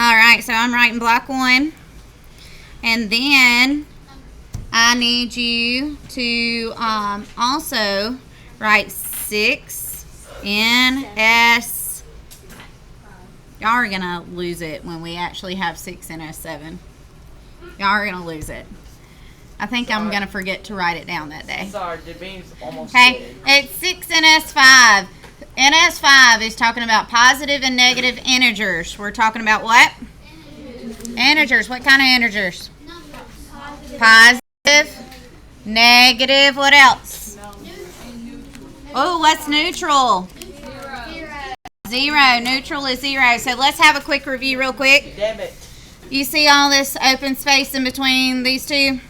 All right, so I'm writing block 1. And then I need you to also write 6 NS. Y'all are going to lose it when we actually have 6 NS7. Y'all are going to lose it. I think I'm going to forget to write it down that day. Sorry, the beans almost Okay, it's 6 NS5. NS5 is talking about positive and negative integers. We're talking about what? Integers. What kind of integers? Positive, negative, what else? Oh, what's neutral? Zero. Neutral is 0. So let's have a quick review real quick. Debit. You see all this open space in between these two?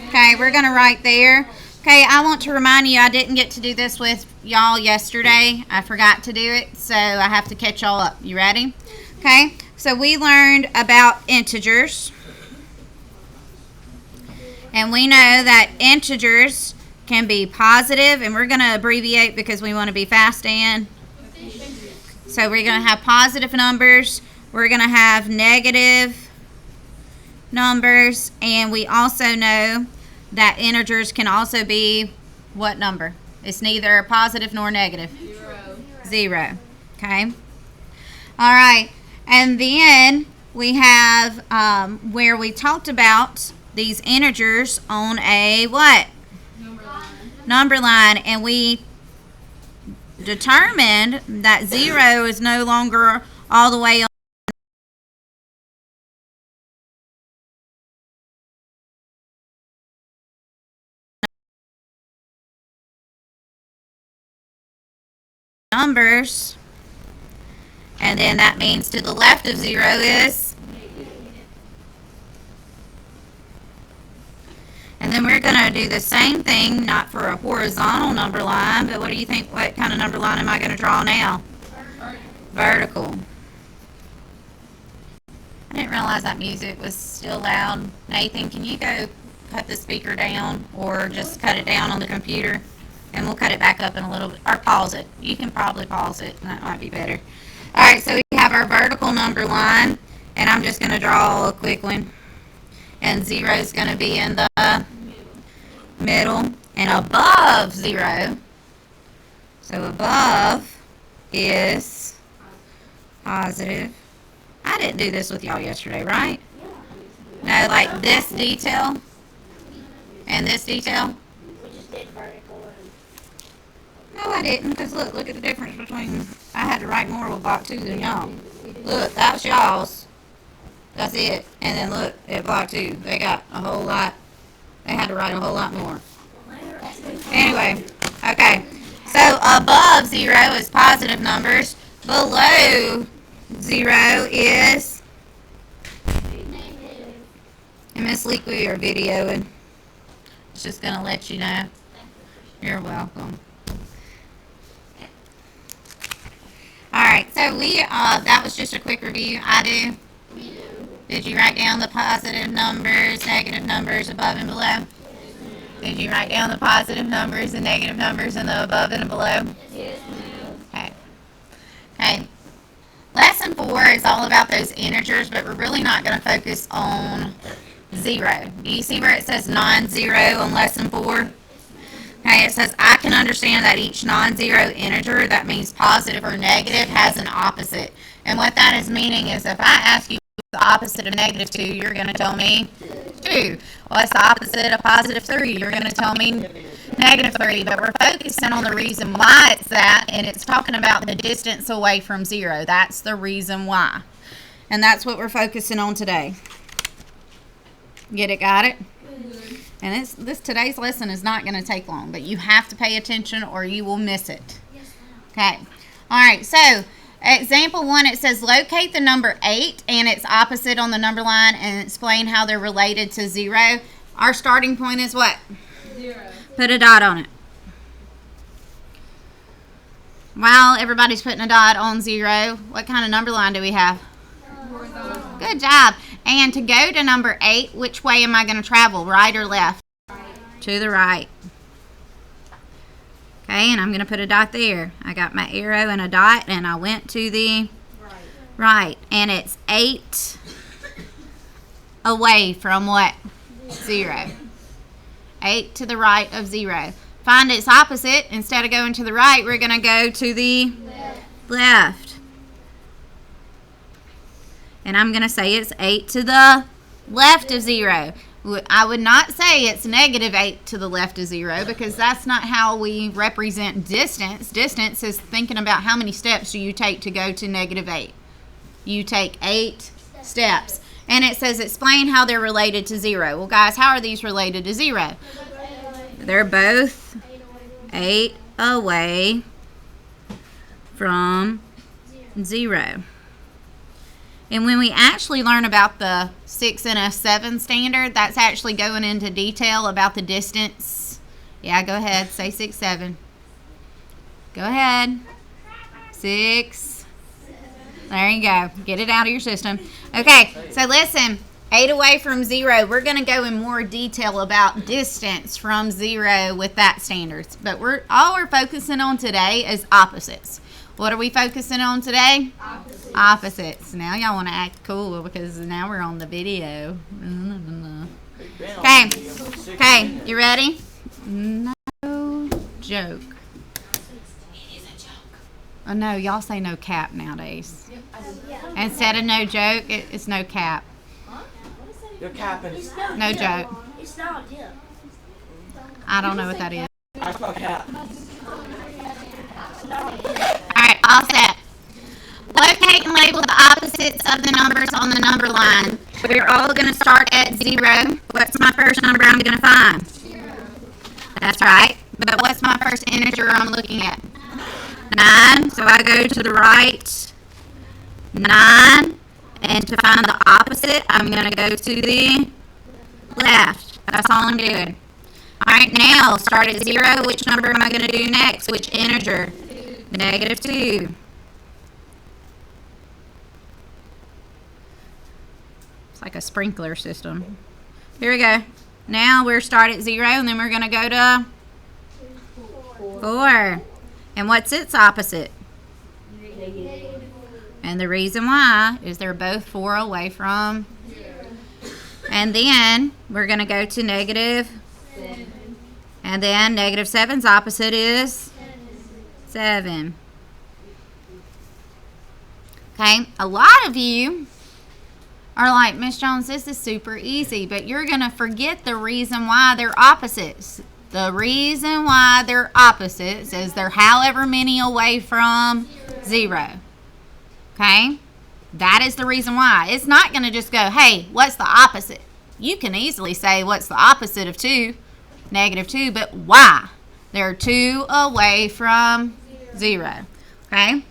Okay, we're going to write there. Okay, I want to remind you I didn't get to do this with y'all yesterday. I forgot to do it, so I have to catch y'all up. You ready? Okay, so we learned about integers. And we know that integers can be positive, and we're going to abbreviate because we want to be fast, and so we're going to have positive numbers. We're going to have negative numbers, and we also know that integers can also be what number? It's neither positive nor negative. 0. Okay. All right. And then we have where we talked about these integers on a what? Number line. And we determined that 0 is no longer all the way on numbers. And then that means to the left of 0 is. And then we're going to do the same thing, not for a horizontal number line, but what do you think, what kind of number line am I going to draw now? Vertical. I didn't realize that music was still loud. Nathan, can you go cut the speaker down or just cut it down on the computer? And we'll cut it back up in a little bit, or pause it. You can probably pause it, and that might be better. All right, so we have our vertical number line, and I'm just going to draw a quick one. And 0 is going to be in the middle, and above 0. So above is positive. I didn't do this with y'all yesterday, right? No, like this detail and this detail. No, I didn't, because look at the difference between, I had to write more with block 2 than y'all. Look, that was y'all's. That's it. And then look at block 2. They got a whole lot. They had to write a whole lot more. Anyway, okay. So above 0 is positive numbers. Below 0 is. And Miss Leek, we are videoing. It's just going to let you know. You're welcome. Alright, so that was just a quick review. I do. Did you write down the positive numbers, negative numbers above and below? Did you write down the positive numbers and negative numbers in the above and below? Yes, ma'am. Okay. Lesson 4 is all about those integers, but we're really not going to focus on 0. Do you see where it says non-zero on lesson 4? Okay, it says, I can understand that each non-zero integer, that means positive or negative, has an opposite. And what that is meaning is if I ask you what's the opposite of negative 2, you're going to tell me 2. What's the opposite of positive 3? You're going to tell me negative 3. But we're focusing on the reason why it's that, and it's talking about the distance away from 0. That's the reason why. And that's what we're focusing on today. Get it? Got it? And today's lesson is not going to take long, but you have to pay attention or you will miss it. Okay. All right. So, example 1, it says locate the number 8 and its opposite on the number line and explain how they're related to 0. Our starting point is what? 0. Put a dot on it. While everybody's putting a dot on 0, what kind of number line do we have? Horizontal. Good job. And to go to number 8, which way am I going to travel, right or left? To the right. Okay, and I'm going to put a dot there. I got my arrow and a dot, and I went to the Right, and it's 8 away from what? 0. 8 to the right of 0. Find its opposite. Instead of going to the right, we're going to go to the left. And I'm going to say it's 8 to the left of 0. I would not say it's negative 8 to the left of 0 because that's not how we represent distance. Distance is thinking about how many steps do you take to go to negative 8. You take 8 steps. And it says explain how they're related to 0. Well, guys, how are these related to 0? They're both 8 away from 0. And when we actually learn about the 6 and a 7 standard, that's actually going into detail about the distance. Yeah, go ahead. Say 6, 7. Go ahead. 6. There you go. Get it out of your system. Okay, so listen. 8 away from 0. We're going to go in more detail about distance from 0 with that standards. But all we're focusing on today is opposites. What are we focusing on today? Opposites. Now y'all want to act cool because now we're on the video. Okay. Okay, you ready? No joke. It is a joke. Oh no, y'all say no cap nowadays. Instead of no joke, it's no cap. You're capping. No joke. It's not a dip. I don't know what that is. I spell cap. Alright, all set. Locate and label the opposites of the numbers on the number line. We're all going to start at 0. What's my first number I'm going to find? 0. That's right. But what's my first integer I'm looking at? 9. So I go to the right. 9. And to find the opposite, I'm going to go to the left. That's all I'm doing. Alright, now start at 0. Which number am I going to do next? Which integer? Negative 2. It's like a sprinkler system. Here we go. Now we're start at 0 and then we're going to go to 4. And what's its opposite? And the reason why is they're both 4 away from. And then we're going to go to negative. And then negative 7's opposite is 7. Okay, a lot of you are like, Miss Jones, this is super easy, but you're going to forget the reason why they're opposites. The reason why they're opposites is they're however many away from 0. Okay? That is the reason why. It's not going to just go, hey, what's the opposite? You can easily say, what's the opposite of 2? Negative 2, but why? They're 2 away from 0. Okay?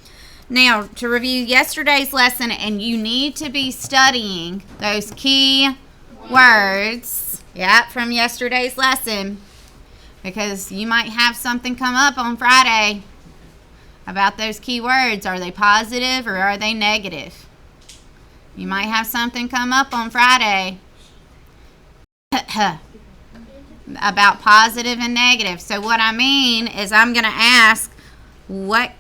Now, to review yesterday's lesson, and you need to be studying those key words, from yesterday's lesson, because you might have something come up on Friday about those key words. Are they positive or are they negative? You might have something come up on Friday about positive and negative. So what I mean is I'm going to ask what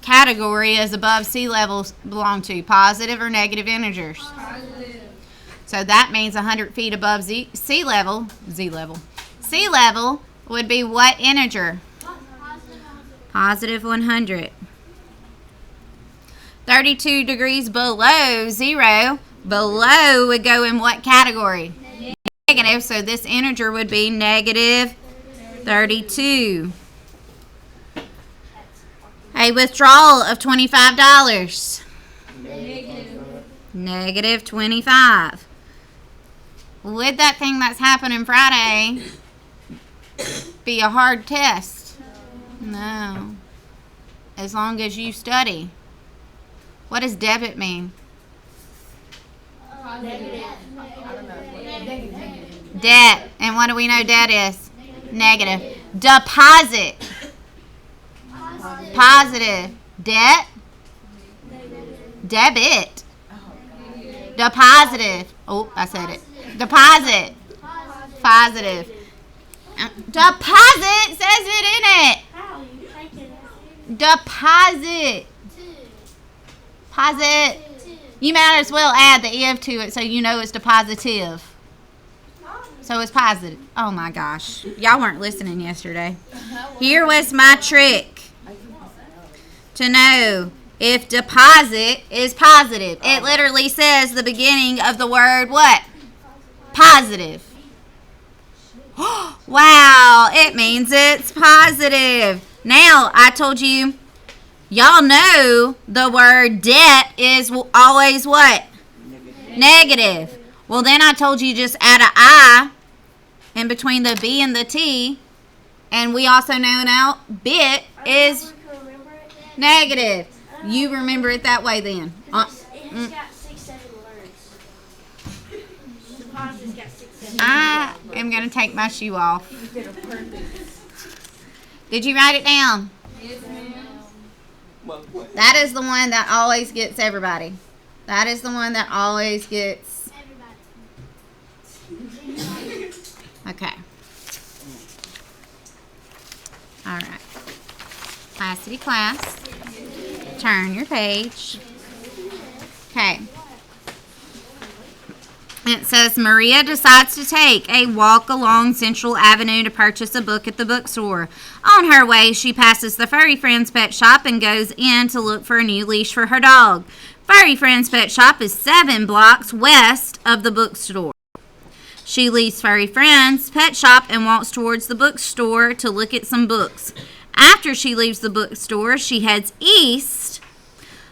category is above sea level belong to, positive or negative integers? Positive. So that means 100 feet above sea level would be what integer? Positive 100. 32 degrees below 0, below would go in what category? Negative, so this integer would be negative 32. A withdrawal of $25. Negative 25. Would that thing that's happening Friday be a hard test? No. As long as you study. What does debit mean? Debt. And what do we know debt is? Negative. Deposit. Positive. Debt. Debit. Depositive. Oh, I said it. Deposit. Positive. Deposit says it in it. How you taking it? Deposit. Posit. You might as well add the if to it so you know it's the positive. So it's positive. Oh my gosh. Y'all weren't listening yesterday. Here was my trick to know if deposit is positive. It literally says the beginning of the word what? Positive. Wow, it means it's positive. Now, I told you, y'all know the word debt is always what? Negative. Well, then I told you just add an I in between the B and the T. And we also know now bit is negative. You remember it that way then. It's got 6, 7 words. Deposit's got 6, 7 I am going to take my shoe off. Did you write it down? Well, what? That is the one that always gets everybody. That is the one that always gets. Okay. All right. Classity class. Turn your page. Okay. It says Maria decides to take a walk along Central Avenue to purchase a book at the bookstore. On her way, she passes the Furry Friends Pet Shop and goes in to look for a new leash for her dog. Furry Friends Pet Shop is 7 blocks west of the bookstore. She leaves Furry Friends Pet Shop and walks towards the bookstore to look at some books. After she leaves the bookstore, she heads east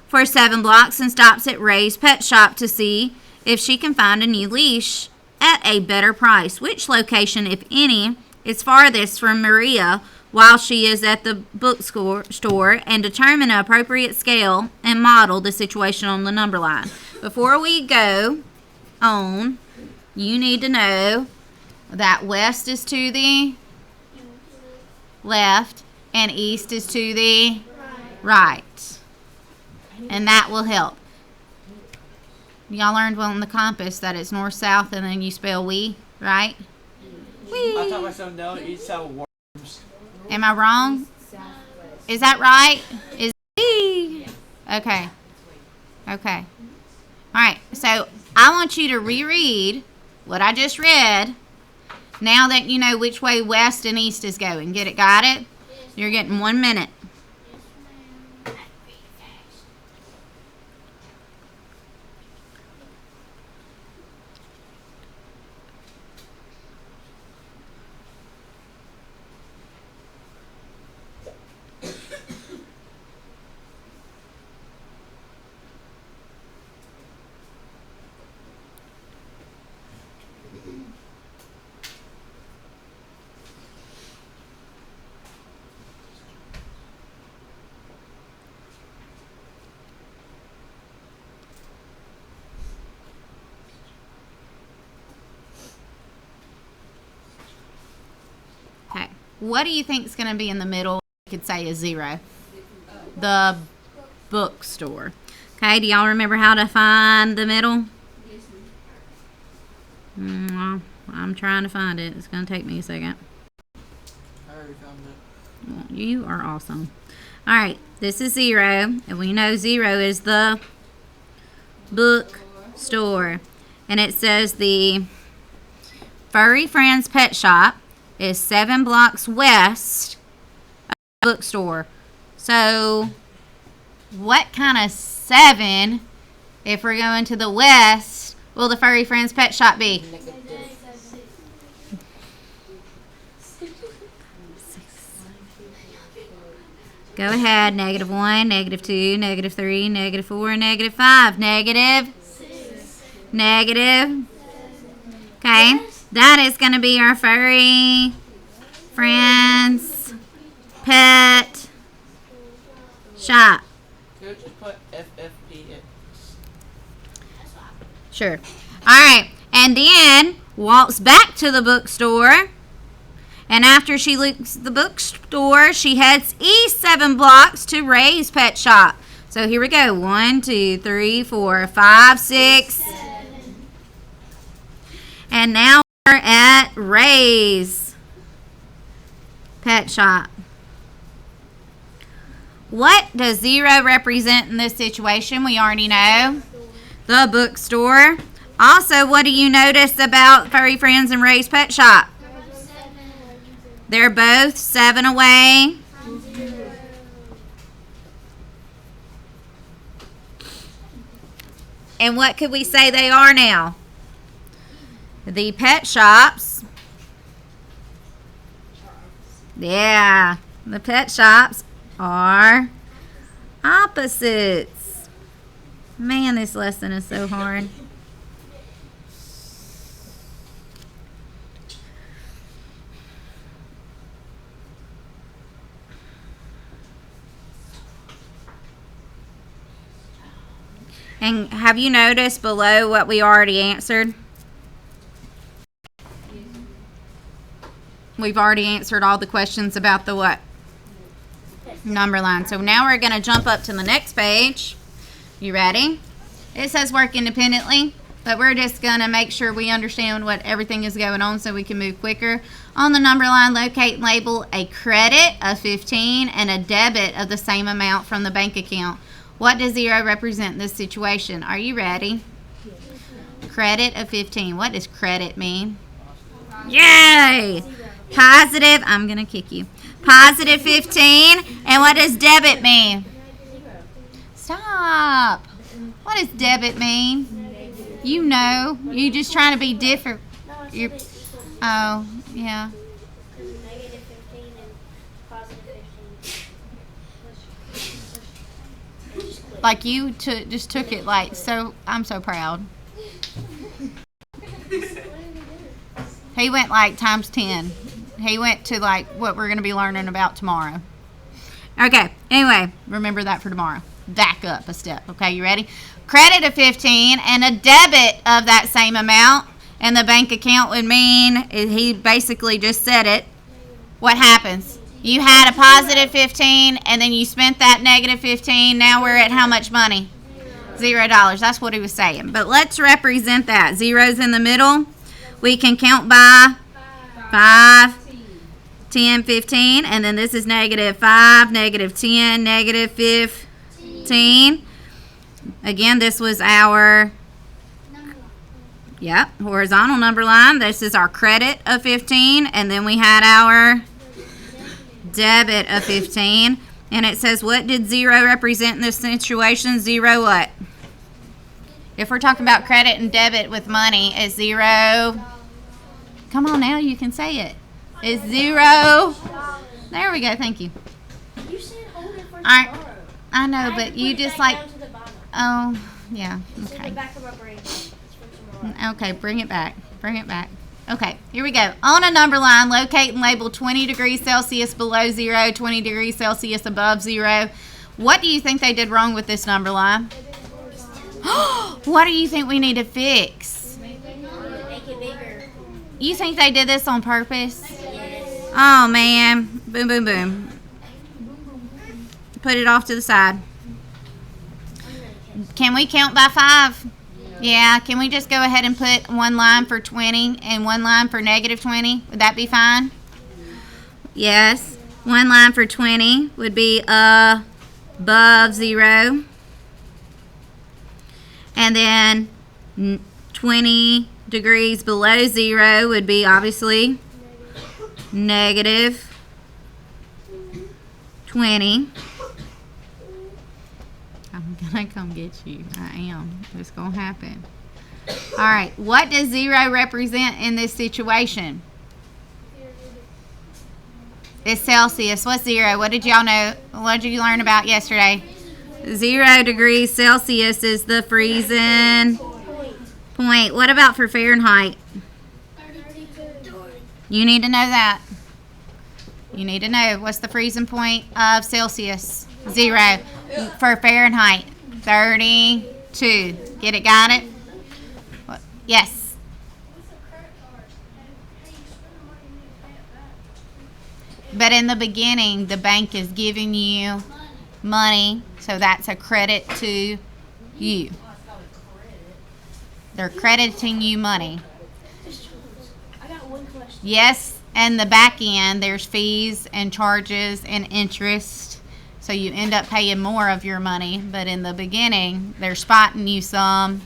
for 7 blocks and stops at Ray's Pet Shop to see if she can find a new leash at a better price. Which location, if any, is farthest from Maria while she is at the bookstore, and determine an appropriate scale and model the situation on the number line. Before we go on, you need to know that west is to the left and east is to the right. And that will help. Y'all learned on the compass that it's north-south and then you spell we, right? I taught myself no, eat sell worms. Am I wrong? Is that right? Is we? Okay. Okay. All right. So I want you to reread what I just read now that you know which way west and east is going. Get it? Got it? You're getting 1 minute. Okay. What do you think is going to be in the middle? You could say a 0. The bookstore. Okay. Do y'all remember how to find the middle? Well, I'm trying to find it. It's going to take me a second. I already found it. Well, you are awesome. All right. This is 0. And we know 0 is the bookstore. And it says the Furry Friends Pet Shop is 7 blocks west of the bookstore. So, what kind of 7, if we're going to the west, will the Furry Friends Pet Shop be? Go ahead. -1, -2, -3, -4, -5. Negative. Okay. That is going to be our Furry Friends Pet Shop. Could you just put FFP in? Sure. All right. And then walks back to the bookstore. And after she leaves the bookstore, she heads east 7 blocks to Ray's Pet Shop. So here we go. 1, 2, 3, 4, 5, 6. And now we're at Ray's Pet Shop. What does 0 represent in this situation? We already know. The bookstore. Also, what do you notice about Furry Friends and Ray's Pet Shop? They're both 7 away. And what could we say they are now? The pet shops. Yeah, the pet shops are opposites. Man, this lesson is so hard. And have you noticed below what we already answered? We've already answered all the questions about the what? Number line. So now we're going to jump up to the next page. You ready? It says work independently, but we're just going to make sure we understand what everything is going on so we can move quicker. On the number line, locate and label a credit of 15 and a debit of the same amount from the bank account. What does 0 represent in this situation? Are you ready? Credit of 15. What does credit mean? Yay! Positive. I'm going to kick you. Positive 15. And what does debit mean? Stop. What does debit mean? You know. You're just trying to be different. You're, oh, yeah. Negative 15 and positive 15. Like you just took it like so. I'm so proud. He went like times 10. He went to like what we're going to be learning about tomorrow. Okay, anyway, remember that for tomorrow. Back up a step. Okay, you ready? Credit of 15 and a debit of that same amount. And the bank account would mean, he basically just said it. What happens? You had a positive 15 and then you spent that negative 15. Now we're at how much money? $0. That's what he was saying. But let's represent that. Zero's in the middle. We can count by 5, 10, 15. And then this is negative 5, negative 10, negative 15. Again, this was our horizontal number line. This is our credit of 15. And then we had our debit of 15. And it says, what did 0 represent in this situation? 0 what? If we're talking about credit and debit with money, is 0... Come on now, you can say it. Is 0... There we go, thank you. You said hold it for Alright. tomorrow. I know, I but put you it just back like... down to the bottom. Oh, yeah, It's in okay. the back of my brain. It's for tomorrow. Okay, bring it back. Bring it back. Okay, here we go. On a number line, locate and label 20 degrees Celsius below 0, 20 degrees Celsius above 0. What do you think they did wrong with this number line? What do you think we need to fix? Make it bigger. You think they did this on purpose? Yes. Oh, man. Boom, boom, boom. Put it off to the side. Can we count by 5? Yeah, can we just go ahead and put one line for 20 and one line for negative 20? Would that be fine? Yes. One line for 20 would be above 0. And then 20 degrees below 0 would be obviously negative 20. I'm gonna come get you. I am. It's gonna happen. All right. What does 0 represent in this situation? It's Celsius. What's 0? What did y'all know? What did you learn about yesterday? 0 degrees Celsius is the freezing point. What about for Fahrenheit? You need to know that. You need to know what's the freezing point of Celsius. 0. For Fahrenheit, 32. Get it? Got it? What? Yes. But in the beginning, the bank is giving you money, so that's a credit to you. They're crediting you money. I got one question. Yes, and the back end, there's fees and charges and interest. So you end up paying more of your money, but in the beginning, they're spotting you some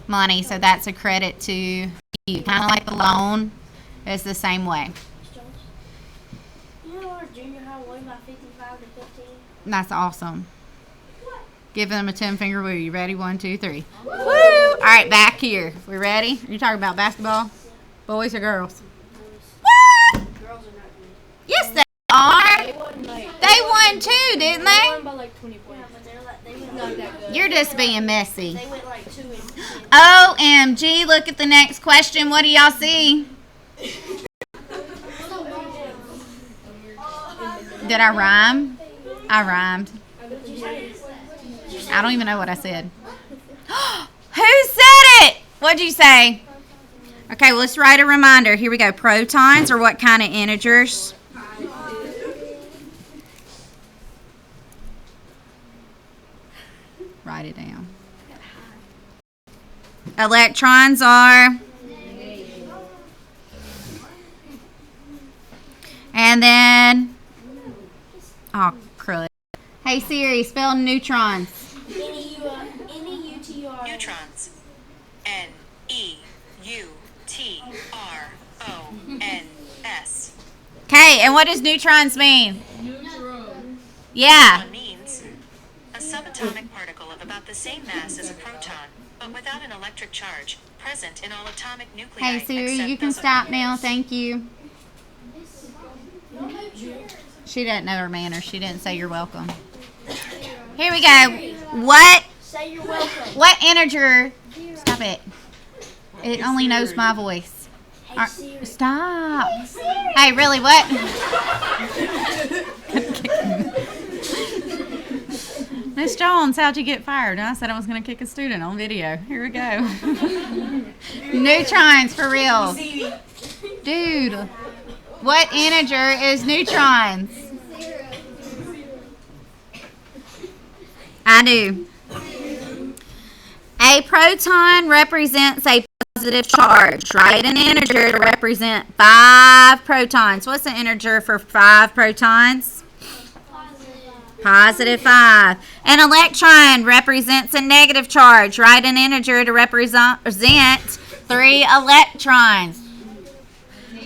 money, so that's a credit to you. Kind of like the loan is the same way. Miss Jones. You know our junior high won by 55 to 15? That's awesome. Give them a 10-finger woo. You ready? 1, 2, 3. Woo! All right, back here. We ready? Are you talking about basketball? Boys or girls? What? Girls are not good. Yes, they are. They won like They won too, didn't they they? won by like 20 Yeah, points. but they're like, they went Not like, that good. You're just being messy. they went like 2 and 10. OMG, look at the next question. What do y'all see? Did I rhyme? I rhymed. I don't even know what I said. Who said it? What'd you say? Okay, well, let's write a reminder. Here we go. Protons are what kind of integers? Write it down. Electrons are. And then. Oh, crud. Hey Siri, spell neutrons. N-E-U-T-R. Neutrons. N-E-U-T-R-O-N-S. Okay, and what does neutrons mean? Neutral. Yeah. One means a subatomic particle of about the same mass as a proton, but without an electric charge, present in all atomic nuclei. Hey Siri, except you can those of stop atoms. now. Thank you. She doesn't know her manners. She didn't say you're welcome. Here we go. What Say you're welcome. what integer? Stop it. It only knows my voice. Hey Siri. Stop. Hey, really, what? Miss Jones, how'd you get fired? I said I was going to kick a student on video. Here we go. Neutrons, for real. Dude, what integer is neutrons? I do. A proton represents a positive charge, right? An integer to represent 5 protons. What's an integer for 5 protons? Positive 5. An electron represents a negative charge, right? An integer to represent 3 electrons.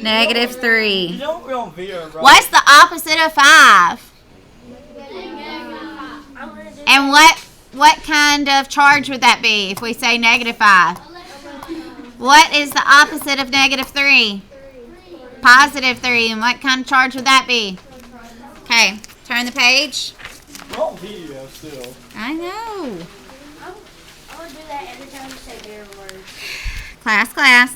Negative 3. You don't real veer, right? What's the opposite of 5? I'm gonna do And what kind of charge would that be if we say negative 5? What is the opposite of negative 3? Positive 3. And what kind of charge would that be? Okay, turn the page. Wrong video still. I know. I'm gonna do that every time you say their word. Class.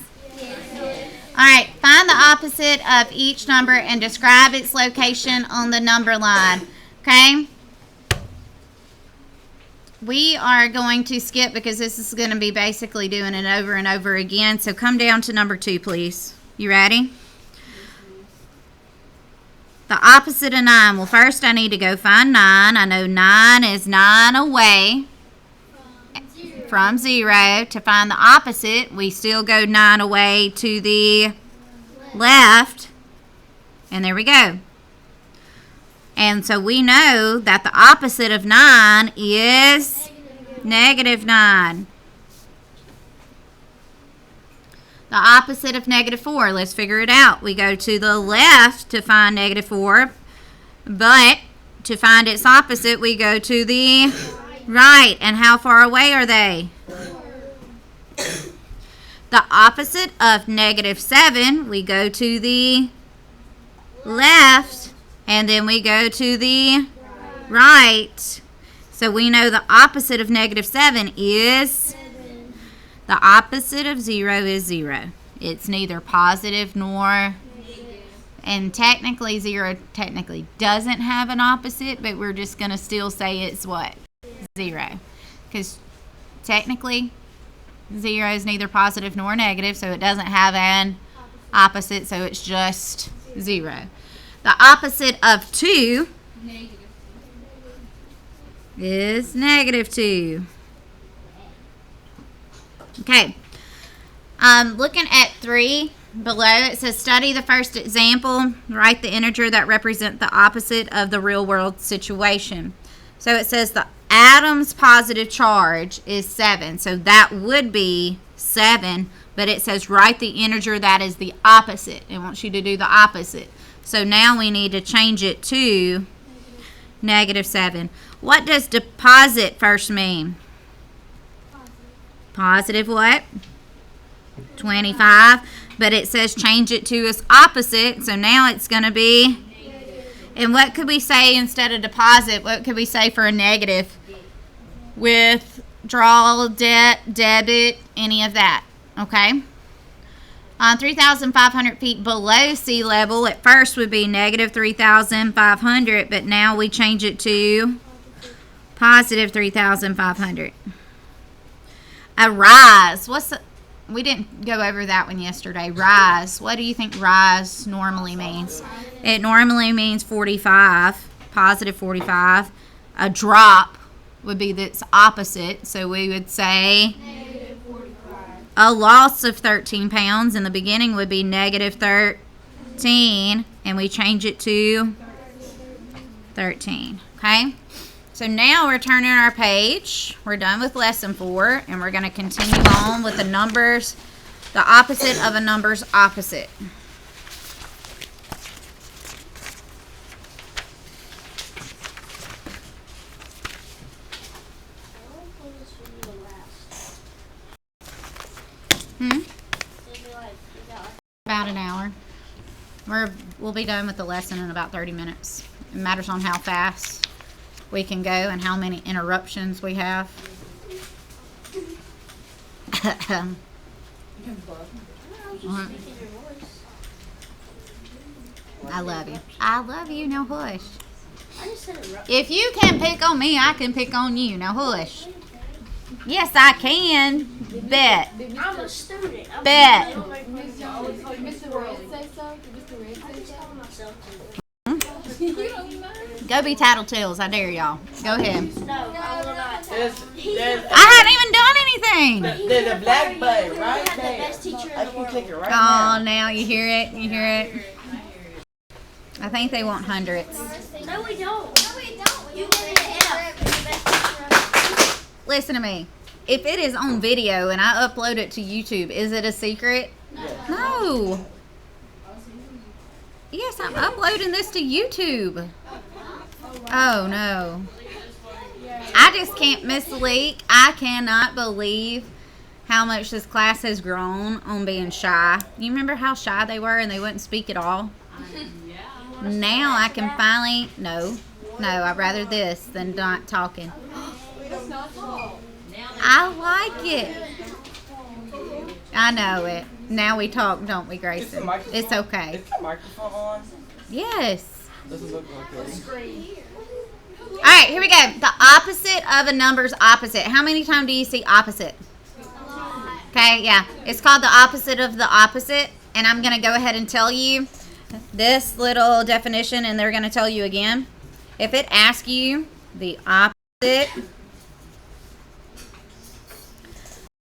All right, find the opposite of each number and describe its location on the number line. Okay? We are going to skip because this is going to be basically doing it over and over again. So come down to number 2, please. You ready? The opposite of 9. Well, first I need to go find 9. I know 9 is 9 away from 0. To find the opposite, we still go 9 away to the left. And there we go. And so we know that the opposite of 9 is negative 9. The opposite of negative 4, let's figure it out. We go to the left to find negative 4, but to find its opposite, we go to the right. And how far away are they? The opposite of negative 7, we go to the left, and then we go to the right. So we know the opposite of negative 7 is, the opposite of 0 is 0. It's neither positive nor, and technically 0 technically doesn't have an opposite, but we're just going to still say it's what? 0. Because technically 0 is neither positive nor negative, so it doesn't have an opposite, so it's just 0. The opposite of 2 is negative 2. Okay. Looking at 3 below, it says study the first example. Write the integer that represents the opposite of the real world situation. So it says the atom's positive charge is 7. So that would be 7, but it says write the integer that is the opposite. It wants you to do the opposite. So now we need to change it to -7. What does deposit first mean? Positive what? 25. But it says change it to its opposite. So now it's going to be... And what could we say instead of deposit? What could we say for a negative? Withdrawal, debt, debit, any of that. Okay? On 3,500 feet below sea level, at first would be -3,500, but now we change it to positive 3,500. A rise. We didn't go over that one yesterday. Rise. What do you think rise normally means? It normally means 45, positive 45. A drop would be its opposite. So we would say a loss of 13 pounds in the beginning would be -13, and we change it to 13. Okay? So now we're turning our page. We're done with lesson 4, and we're going to continue on with the numbers, the opposite of a number's opposite. About an hour. We'll be done with the lesson in about 30 minutes. It matters on how fast we can go and how many interruptions we have. I love you. I love you. No hush. If you can pick on me, I can pick on you. No hush. Yes, I can. Bet. I'm a student. Bet. Mr. Red say so? Did Mr. Red say so? Go be tattletales. I dare y'all. Go ahead. No, I will not. I haven't even done anything. There's a black button We right have the there. best teacher I in the can world. click it right Oh, now. now you hear it. You hear it. I think they want hundreds. No, we don't. No, we don't. You give it an F. You're the best teacher ever. Listen to me. If it is on video and I upload it to YouTube, is it a secret? No. Yes, I'm uploading this to YouTube. Oh, no. I just can't miss a week. I cannot believe how much this class has grown on being shy. You remember how shy they were and they wouldn't speak at all? Now I can finally... No, I'd rather this than not talking. I like it. I know it. Now we talk, don't we, Grayson? It's okay. Is the microphone on? Yes. Doesn't look like it. All right, here we go. The opposite of a number's opposite. How many times do you see opposite? Okay, yeah. It's called the opposite of the opposite. And I'm going to go ahead and tell you this little definition, and they're going to tell you again. If it asks you the opposite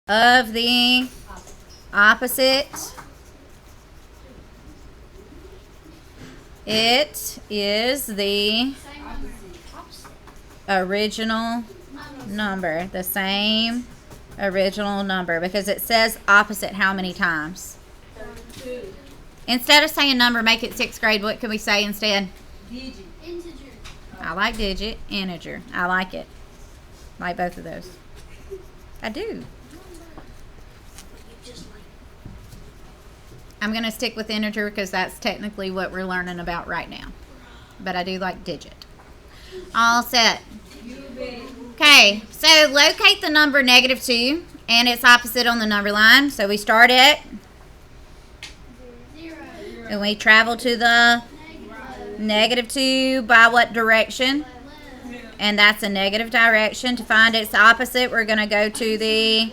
of the opposite, it is the original number, the same original number, because it says opposite how many times? Instead of saying number, make it 6th grade. What can we say instead? Integer. I like digit, integer. I like it. Like both of those. I do. I'm going to stick with integer because that's technically what we're learning about right now. But I do like digit. All set. Okay, so locate the number -2 and its opposite on the number line. So we start at 0. and we travel to the -2 by what direction? And that's a negative direction. To find its opposite, we're going to go to the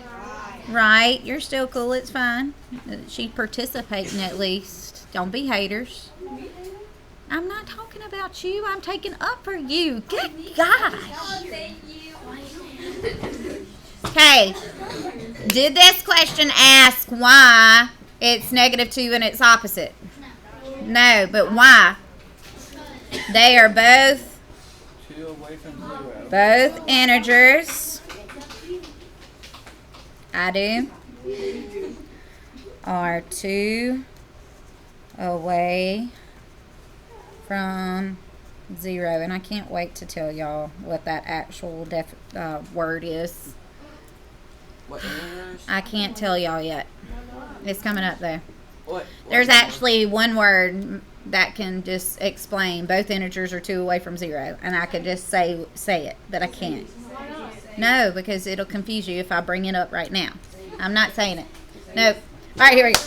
right. You're still cool. It's fine. She's participating at least. Don't be haters. I'm not talking about you. I'm taking up for you. Good gosh. Okay. Did this question ask why it's -2 and its opposite? No, but why? They are both 2 away from 0. Both integers, I do, are 2 away from 0. And I can't wait to tell y'all what that actual word is. What integers? I can't tell y'all yet. It's coming up though. What? There's actually one word that can just explain both integers are 2 away from 0, and I could just say it, but I can't. No, because it'll confuse you if I bring it up right now. I'm not saying it. Nope. All right, here we go.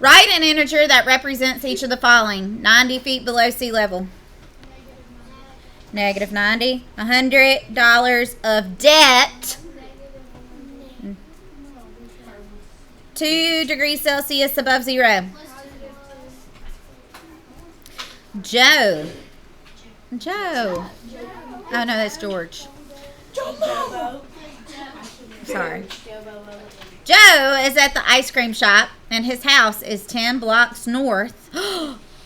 Write an integer that represents each of the following: 90 feet below sea level. Negative 90. $100 of debt. 2 degrees Celsius above 0. Joe. Oh no, that's George. Sorry. Joe is at the ice cream shop, and his house is 10 blocks north.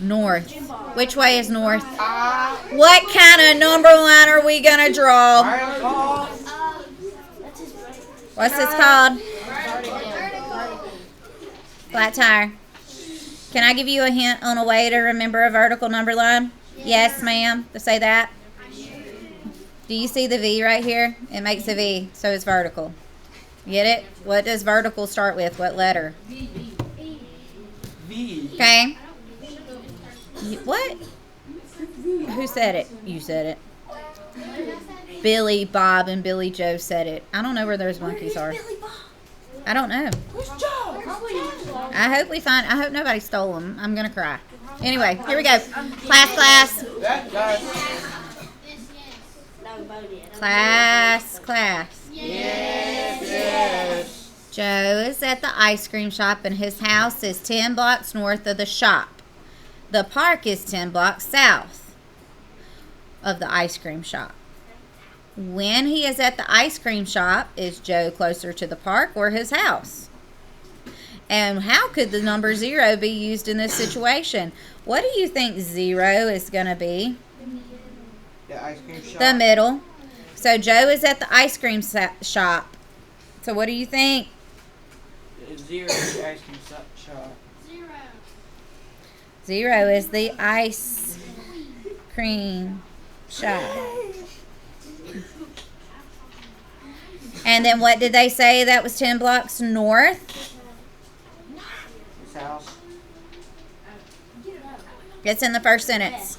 North. Which way is north? What kind of number line are we gonna draw? What's this called? Flat tire. Can I give you a hint on a way to remember a vertical number line? Yes, ma'am. To say that. Do you see the V right here? It makes a V, so it's vertical. Get it? What does vertical start with? What letter? V. Okay. What? Who said it? You said it. Billy Bob and Billy Joe said it. I don't know where those monkeys are. I don't know. I hope nobody stole them. I'm gonna cry. Anyway, here we go. Class. Class. Yes. Joe is at the ice cream shop, and his house is 10 blocks north of the shop. The park is 10 blocks south of the ice cream shop. When he is at the ice cream shop, is Joe closer to the park or his house? And how could the number 0 be used in this situation? What do you think 0 is going to be? The ice cream shop. The middle. So Joe is at the ice cream shop. So what do you think? 0 is the ice cream shop. 0 is the ice cream shop. And then what did they say that was 10 blocks north? His house. It's in the first sentence.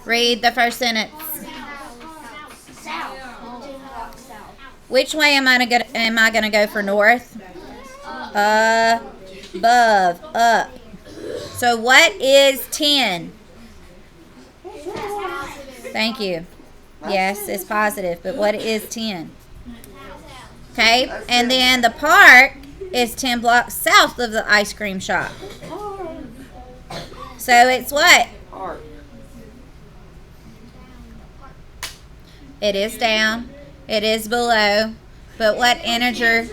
Read the first sentence. Which way am I gonna go for north? Above, up. So what is 10? Thank you. Yes, it's positive, but what is 10? Okay, and then the park is 10 blocks south of the ice cream shop. So it's what? Park. It is down. It is below. But what integer?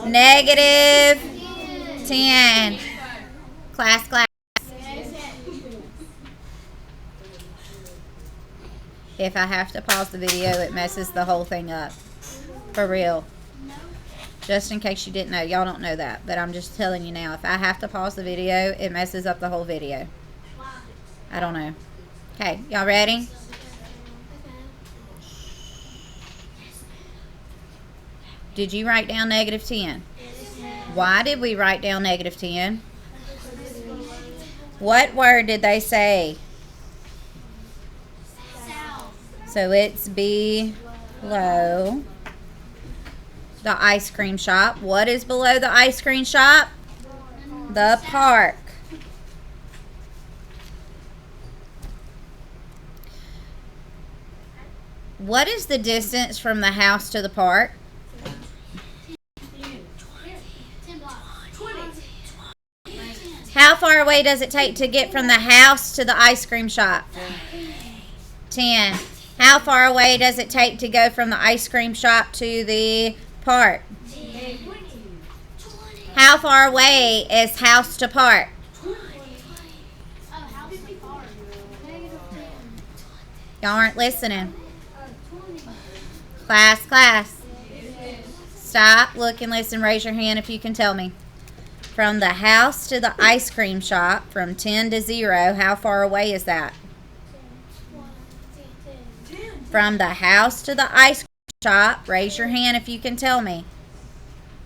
Negative 10. Class. If I have to pause the video, it messes the whole thing up. For real. Just in case you didn't know. Y'all don't know that. But I'm just telling you now. If I have to pause the video, it messes up the whole video. I don't know. Okay, y'all ready? Did you write down negative 10? Why did we write down negative 10? What word did they say? So it's below the ice cream shop. What is below the ice cream shop? The park. What is the distance from the house to the park? 20. How far away does it take to get from the house to the ice cream shop? 10. How far away does it take to go from the ice cream shop to the park? 20. How far away is house to park? Y'all aren't listening. Class. Stop, look, and listen. Raise your hand if you can tell me. From the house to the ice cream shop, from 10 to 0, how far away is that? From the house to the ice cream shop, raise your hand if you can tell me.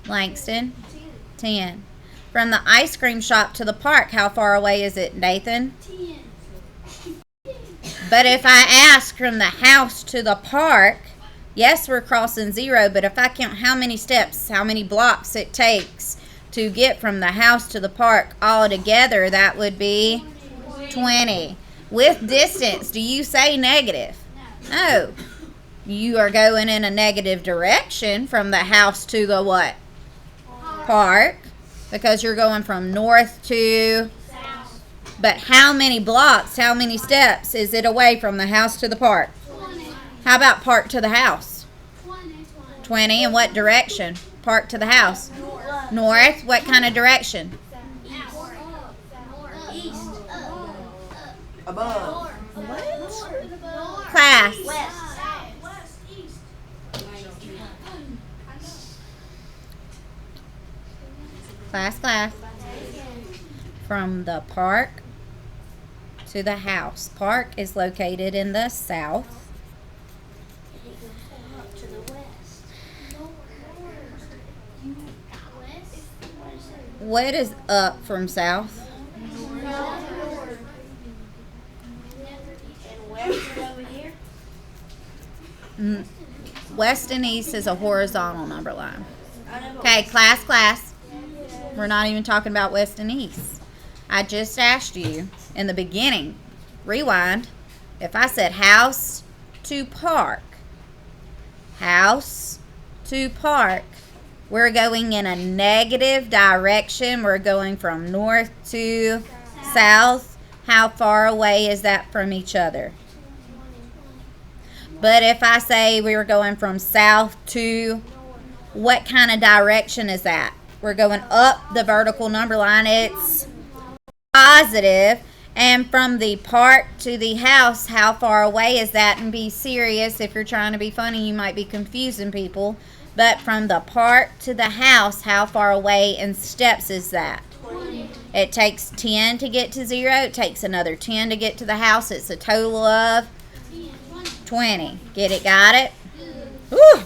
Langston? 10. From the ice cream shop to the park, how far away is it, Nathan? 10. But if I ask from the house to the park, yes, we're crossing 0, but if I count how many steps, how many blocks it takes to get from the house to the park all together, that would be 20. With distance, do you say negative? No. You are going in a negative direction from the house to the what? Park. Because you're going from north to South. But how many blocks, how many steps is it away from the house to the park? 20. How about park to the house? 20. 20. In what direction? Park to the house. North. What kind of direction? East. Above. Class. West. East. Class. From the park to the house. Park is located in the south. To the west. What is up from south? And where is it over here? West and east is a horizontal number line. Okay, class. We're not even talking about west and east. I just asked you in the beginning, rewind, if I said house to park, we're going in a negative direction. We're going from north to south. How far away is that from each other? But if I say we were going from south to, what kind of direction is that? We're going up the vertical number line. It's positive. And from the park to the house, how far away is that? And be serious. If you're trying to be funny, you might be confusing people. But from the park to the house, how far away in steps is that? 20. It takes 10 to get to 0. It takes another 10 to get to the house. It's a total of 20. Get it? Got it? Whew.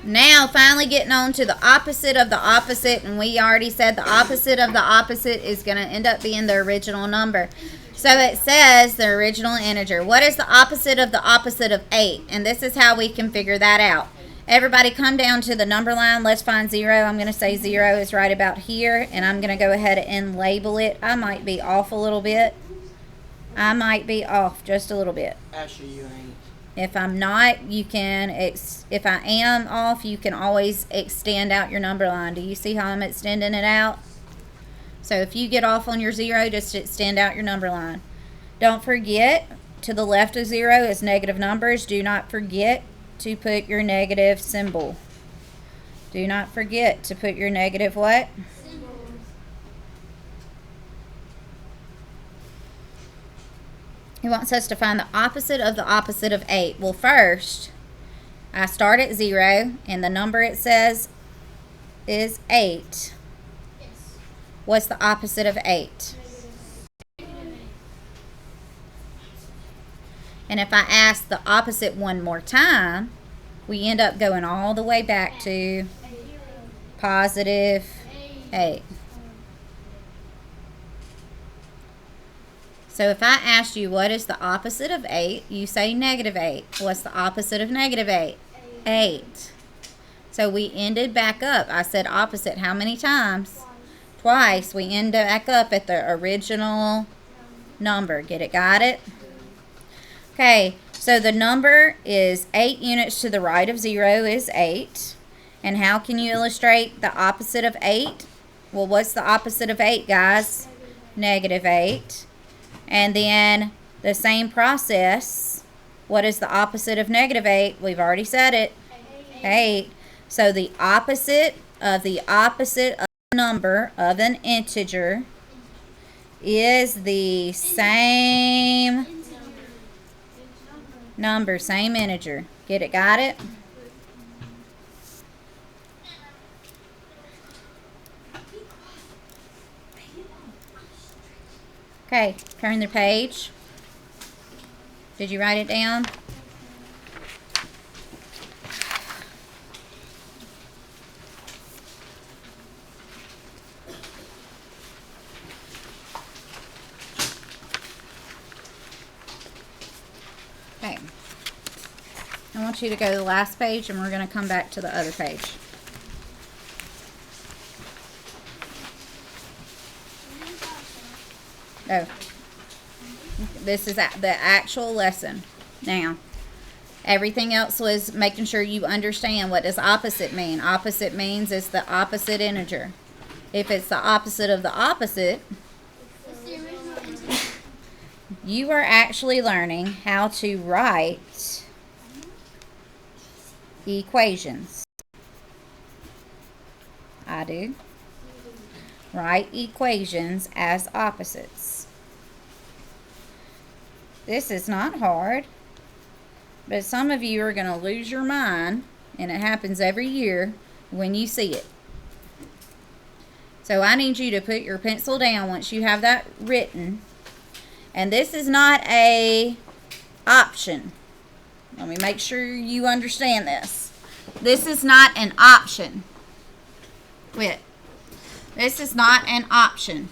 Now, finally getting on to the opposite of the opposite. And we already said the opposite of the opposite is going to end up being the original number. So it says the original integer. What is the opposite of 8? And this is how we can figure that out. Everybody come down to the number line. Let's find 0. I'm going to say 0 is right about here. And I'm going to go ahead and label it. I might be off a little bit. I might be off just a little bit. Ashley, you ain't. If I'm not, you can, if I am off, you can always extend out your number line. Do you see how I'm extending it out? So if you get off on your 0, just extend out your number line. Don't forget, to the left of 0 is negative numbers. Do not forget to put your negative symbol. Do not forget to put your negative what? He wants us to find the opposite of 8. Well, first, I start at 0, and the number it says is 8. What's the opposite of 8? And if I ask the opposite one more time, we end up going all the way back to positive 8. So if I asked you what is the opposite of 8, you say negative 8. What's the opposite of negative 8? 8. So we ended back up. I said opposite how many times? Twice. We end back up at the original number. Get it? Got it? Okay, so the number is 8 units to the right of 0 is 8. And how can you illustrate the opposite of 8? Well, what's the opposite of 8, guys? Negative 8. And then the same process. What is the opposite of negative 8? We've already said it. 8. So the opposite of a number of an integer is the same number, same integer. Get it? Got it? Okay, turn the page. Did you write it down? Okay. I want you to go to the last page and we're going to come back to the other page. Oh. This is the actual lesson. Now, everything else was making sure you understand what does opposite mean. Opposite means it's the opposite integer. If it's the opposite of the opposite, you are actually learning how to write equations. I do. Write equations as opposites. This is not hard, but some of you are going to lose your mind, and it happens every year when you see it. So I need you to put your pencil down once you have that written. And this is not a option. Let me make sure you understand this. This is not an option. Quit. This is not an option.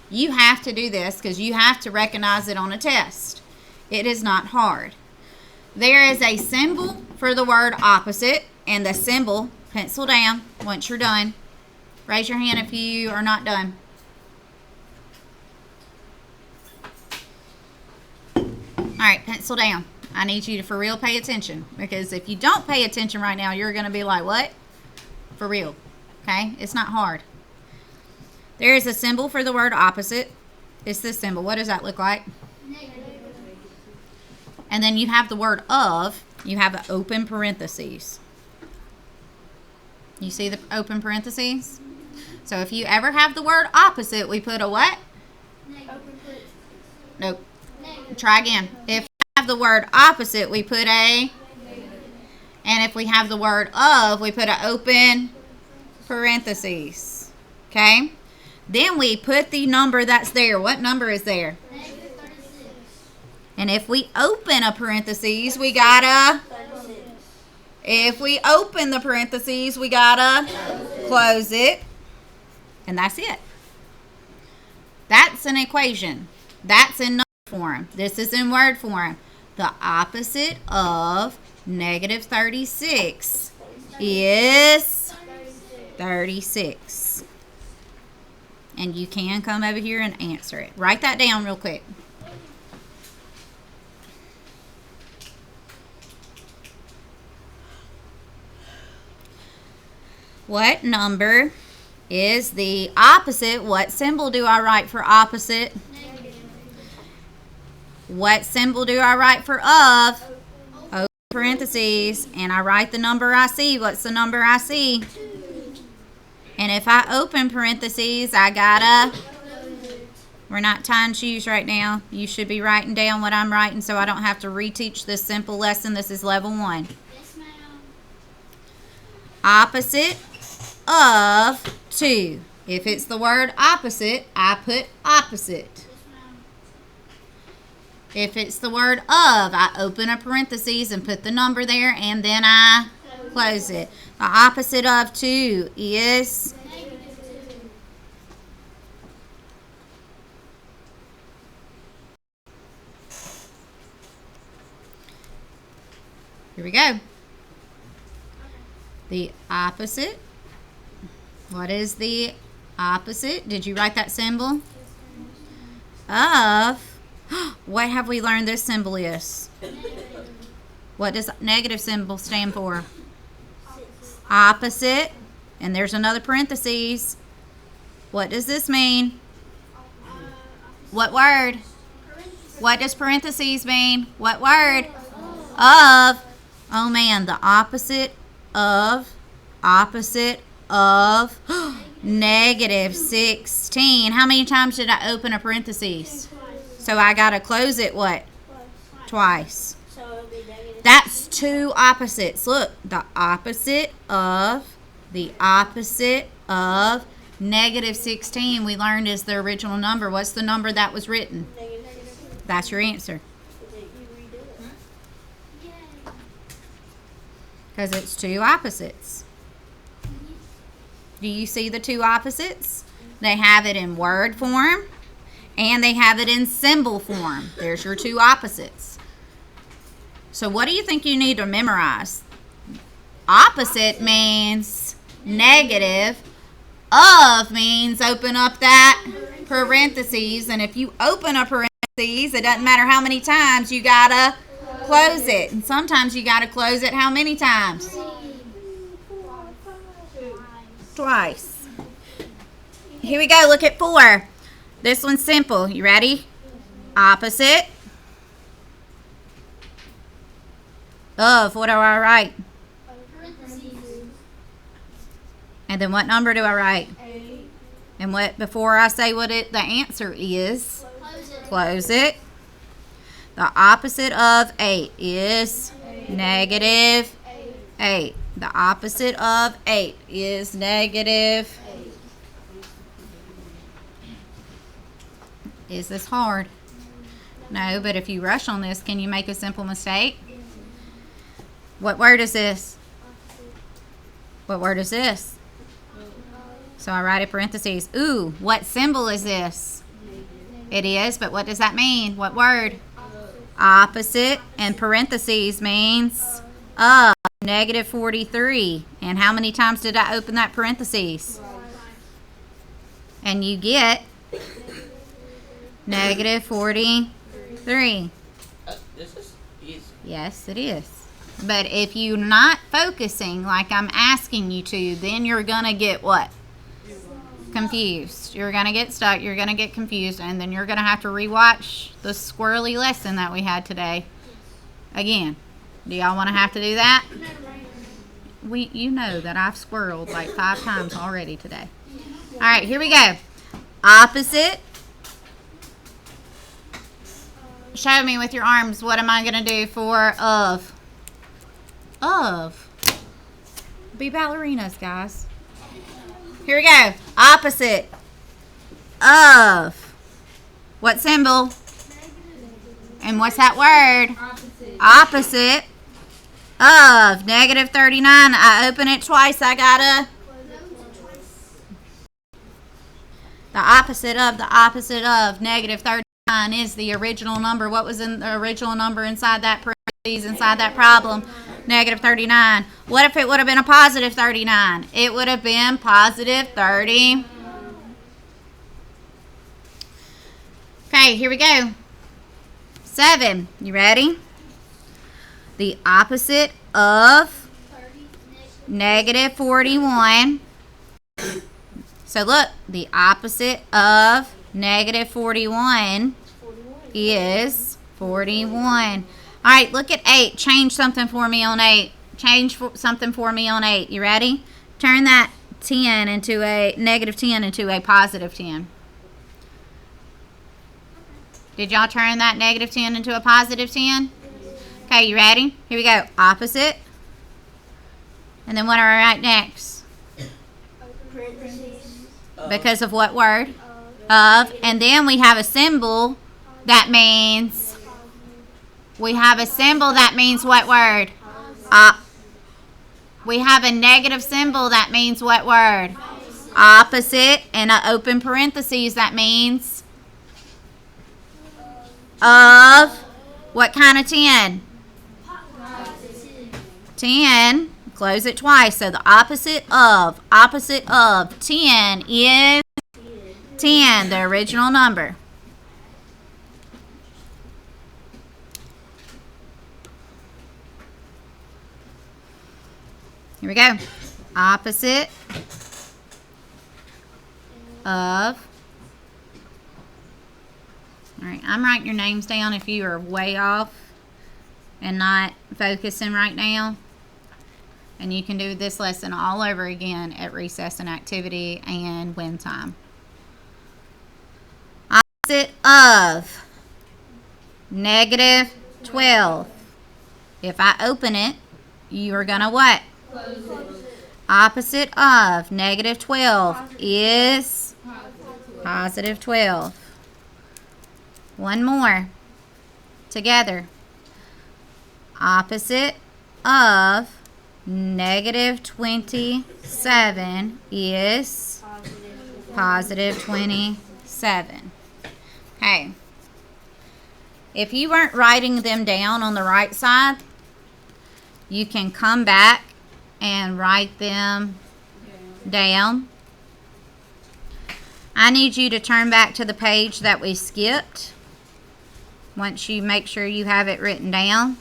You have to do this because you have to recognize it on a test. It is not hard. There is a symbol for the word opposite, and the symbol, pencil down once you're done. Raise your hand if you are not done. Alright, pencil down. I need you to for real pay attention, because if you don't pay attention right now, you're going to be like, what? For real. Okay? It's not hard. There is a symbol for the word opposite. It's this symbol. What does that look like? Negative. And then you have the word of. You have an open parentheses. You see the open parentheses? So if you ever have the word opposite, we put a what? Negative. Nope. Negative. Try again. If we have the word opposite, we put a negative. And if we have the word of, we put an open parentheses. Okay? Then we put the number that's there. What number is there? Negative 36. And if we open a parentheses, we gotta 36. If we open the parentheses, we gotta close it. And that's it. That's an equation. That's in number form. This is in word form. The opposite of negative 36 is 36. And you can come over here and answer it. Write that down real quick. What number is the opposite? What symbol do I write for opposite? Negative. What symbol do I write for of? Open parentheses. And I write the number I see. What's the number I see? 2. And if I open parentheses, I gotta... We're not tying shoes right now. You should be writing down what I'm writing so I don't have to reteach this simple lesson. This is level 1. Yes, ma'am. Opposite of 2. If it's the word opposite, I put opposite. Yes, ma'am. If it's the word of, I open a parentheses and put the number there, and then I close it. The opposite of 2 is Negative 2. Here we go. The opposite. What is the opposite? Did you write that symbol? Of. What have we learned this symbol is? What does negative symbol stand for? Opposite. And there's another parentheses. What does this mean? What word? What does parentheses mean? What word? Of. Oh man, the opposite of negative 16. How many times did I open a parentheses? So I gotta close it what? Twice. So it'll be negative That's two opposites. Look, the opposite of negative 16 we learned is the original number. What's the number that was written? That's your answer. Because it's two opposites. Do you see the two opposites? They have it in word form and they have it in symbol form. There's your two opposites. So what do you think you need to memorize? Opposite means negative. Of means open up that parentheses. And if you open a parentheses, it doesn't matter how many times, you gotta close it. And sometimes you gotta close it how many times? Twice. Here we go. Look at 4. This one's simple. You ready? Opposite of, what do I write? And then what number do I write? 8. And what, before I say what the answer is, close it. The opposite of 8 is negative 8. The opposite of 8 is negative 8. Is this hard? No, but if you rush on this, can you make a simple mistake? What word is this? What word is this? So I write in parentheses. Ooh, what symbol is this? It is, but what does that mean? What word? Opposite. And parentheses means of. Negative 43. And how many times did I open that parentheses? And you get negative 43. This is easy. Yes, it is. But if you're not focusing like I'm asking you to, then you're going to get what? Confused. You're going to get stuck. You're going to get confused. And then you're going to have to rewatch the squirrely lesson that we had today again. Do y'all want to have to do that? You know that I've squirreled like 5 times already today. All right, here we go. Opposite. Show me with your arms. What am I going to do for of? Of. Be ballerinas, guys. Here we go. Opposite of. What symbol? And what's that word? Opposite of negative 39. I open it twice. I gotta. The opposite of negative 39 is the original number. What was in the original number inside that parentheses, inside that problem? Negative 39. What if it would have been a positive 39? It would have been positive 30. Okay, here we go. 7. You ready? The opposite of negative 41. So look, the opposite of negative 41 is 41. All right, look at 8. Change something for me on 8. Something for me on 8. You ready? Turn that 10 into a negative 10 into a positive 10. Did y'all turn that negative 10 into a positive 10? Okay, you ready? Here we go. Opposite. And then what do I write next? Because of what word? Of. And then we have a symbol that means... We have a symbol that means what word? We have a negative symbol that means what word? Opposite. And an open parentheses that means... Of. What kind of 10? 10. Close it twice. So the opposite of 10 is 10, the original number. Here we go. Opposite of. All right, I'm writing your names down if you are way off and not focusing right now. And you can do this lesson all over again at recess and activity and win time. Opposite of negative 12. If I open it, you are going to what? Opposite of negative 12 is positive 12. One more. Together. Opposite of negative 27 is positive 27. Okay. If you weren't writing them down on the right side, you can come back and write them down. I need you to turn back to the page that we skipped. Once you make sure you have it written down,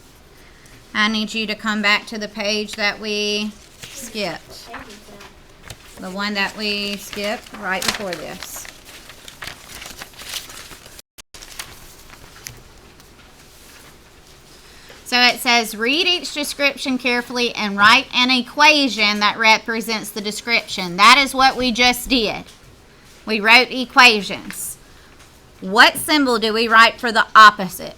I need you to come back to the page that we skipped. The one that we skipped right before this. So it says, read each description carefully and write an equation that represents the description. That is what we just did. We wrote equations. What symbol do we write for the opposite?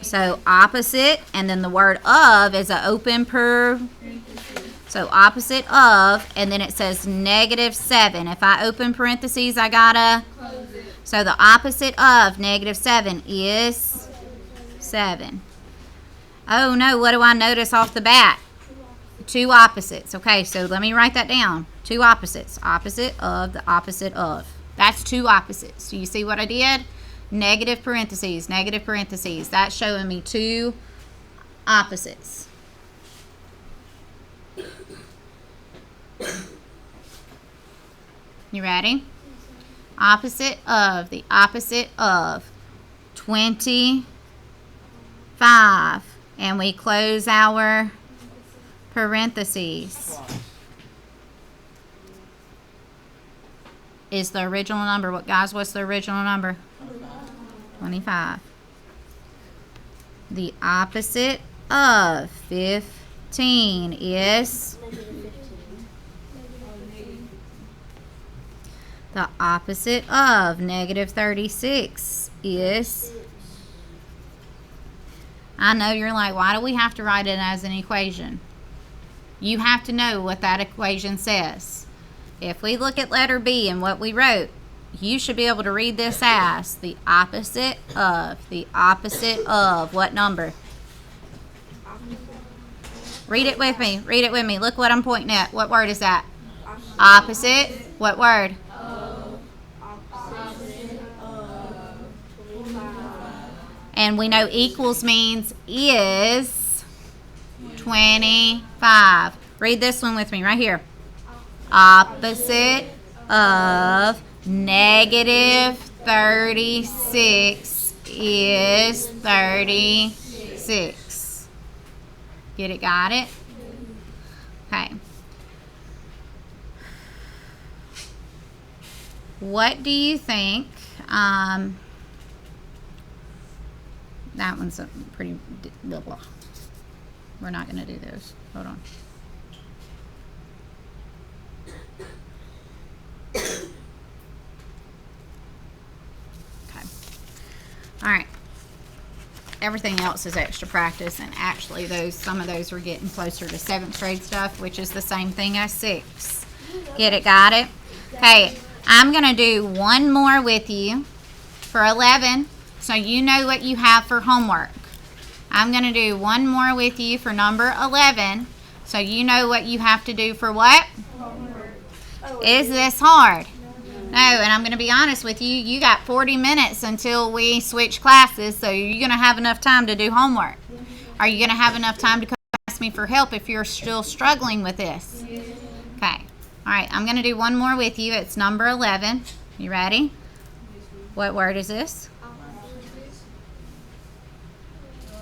So opposite, and then the word of is an open so opposite of, and then it says negative 7. If I open parentheses, I gotta close it. So the opposite of negative 7 is 7. Oh no, what do I notice off the bat? Two opposites. Okay, so let me write that down. Two opposites. Opposite of the opposite of. That's two opposites. Do you see what I did? Negative parentheses, negative parentheses. That's showing me two opposites. You ready? Opposite of the opposite of 25. And we close our parentheses. Is the original number, guys, what's the original number? 25. The opposite of 15 is? The opposite of negative 36 is? I know you're like, why do we have to write it as an equation? You have to know what that equation says. If we look at letter B and what we wrote, you should be able to read this as the opposite of what number? Read it with me. Read it with me. Look what I'm pointing at. What word is that? Opposite. What word? And we know equals means is 25. Read this one with me right here. Opposite of negative 36 is 36. Get it? Got it? Okay. What do you think? That one's a pretty blah, blah. We're not going to do those. Hold on. Okay. All right. Everything else is extra practice, and actually some of those are getting closer to 7th grade stuff, which is the same thing as 6. Get it? Got it? Okay. I'm going to do one more with you for 11. So you know what you have for homework. I'm going to do one more with you for number 11. So you know what you have to do for what? Homework. Is this hard? No, and I'm going to be honest with you. You got 40 minutes until we switch classes, so you're going to have enough time to do homework. Are you going to have enough time to come ask me for help if you're still struggling with this? Okay. All right, I'm going to do one more with you. It's number 11. You ready? What word is this?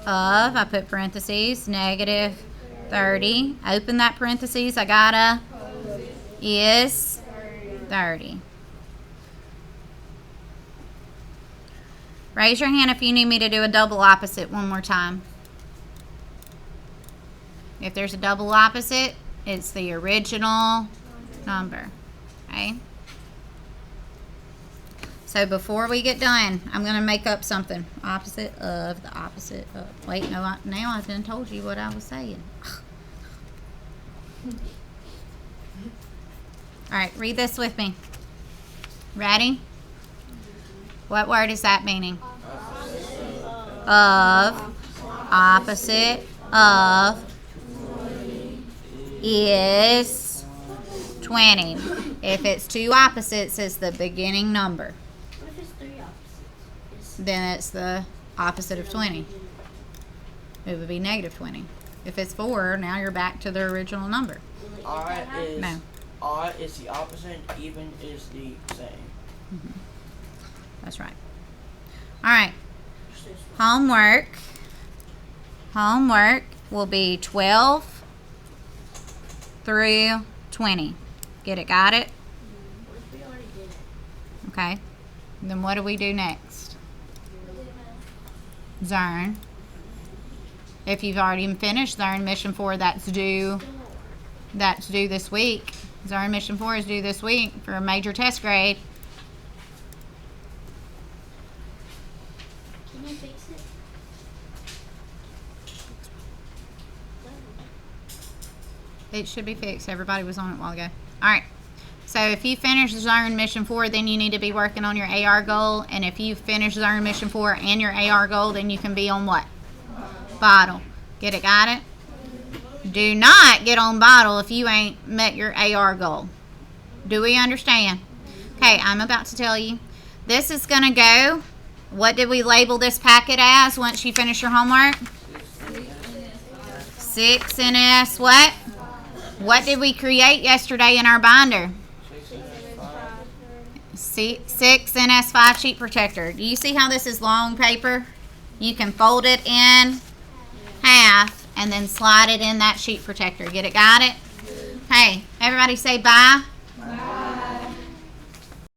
Of, I put parentheses, negative 30. Open that parentheses. I gotta is 30. Raise your hand if you need me to do a double opposite one more time. If there's a double opposite, it's the original number. Okay? So before we get done, I'm going to make up something. Opposite of the opposite of. Wait, no, now I've done told you what I was saying. All right, read this with me. Ready? What word is that meaning? Of. Opposite of is 20. If it's two opposites, it's the beginning number. What if it's three opposites? Then it's the opposite of 20. It would be negative 20. If it's 4, now you're back to the original number. Odd is No. odd is the opposite. Even is the same. That's right. All right. Homework. Homework will be 12 through 20. Get it? Got it? What if we already did it? Okay. Then what do we do next? Zern. If you've already finished Zern Mission 4, that's due this week. Zern Mission 4 is due this week for a major test grade. Can you fix it? It should be fixed. Everybody was on it a while ago. All right. So if you finish Zern Mission 4, then you need to be working on your AR goal. And if you finish Zern Mission 4 and your AR goal, then you can be on what? Bottle. Get it? Got it? Do not get on bottle if you ain't met your AR goal. Do we understand? Okay, I'm about to tell you. This is going to go. What did we label this packet as once you finish your homework? 6NS what? What did we create yesterday in our binder? 6NS5 sheet protector. Do you see how this is long paper? You can fold it in half and then slide it in that sheet protector. Get it? Got it? Hey, everybody say bye.